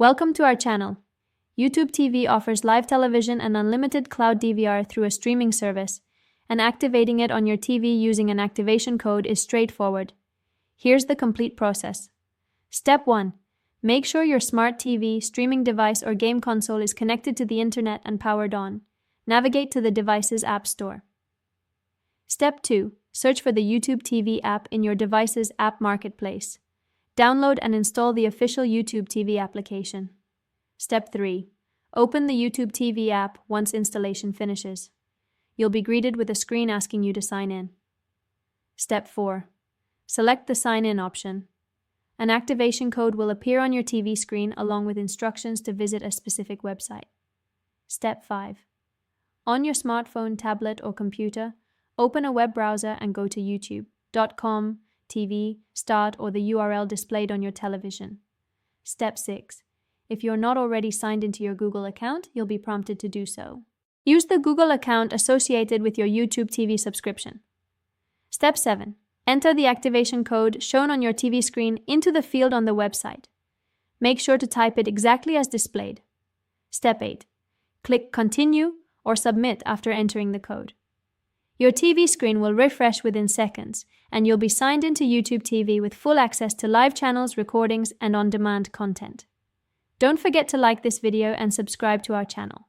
Welcome to our channel. YouTube TV offers live television and unlimited cloud DVR through a streaming service, and activating it on your TV using an activation code is straightforward. Here's the complete process. Step 1. Make sure your smart TV, streaming device, or game console is connected to the internet and powered on. Navigate to the device's app store. Step 2. Search for the YouTube TV app in your device's app marketplace. Download and install the official YouTube TV application. Step 3. Open the YouTube TV app once installation finishes. You'll be greeted with a screen asking you to sign in. Step 4. Select the Sign In option. An activation code will appear on your TV screen along with instructions to visit a specific website. Step 5. On your smartphone, tablet, or computer, open a web browser and go to youtube.com, TV, Start, or the URL displayed on your television. Step 6. If you're not already signed into your Google account, you'll be prompted to do so. Use the Google account associated with your YouTube TV subscription. Step 7. Enter the activation code shown on your TV screen into the field on the website. Make sure to type it exactly as displayed. Step 8. Click Continue or Submit after entering the code. Your TV screen will refresh within seconds, and you'll be signed into YouTube TV with full access to live channels, recordings, and on-demand content. Don't forget to like this video and subscribe to our channel.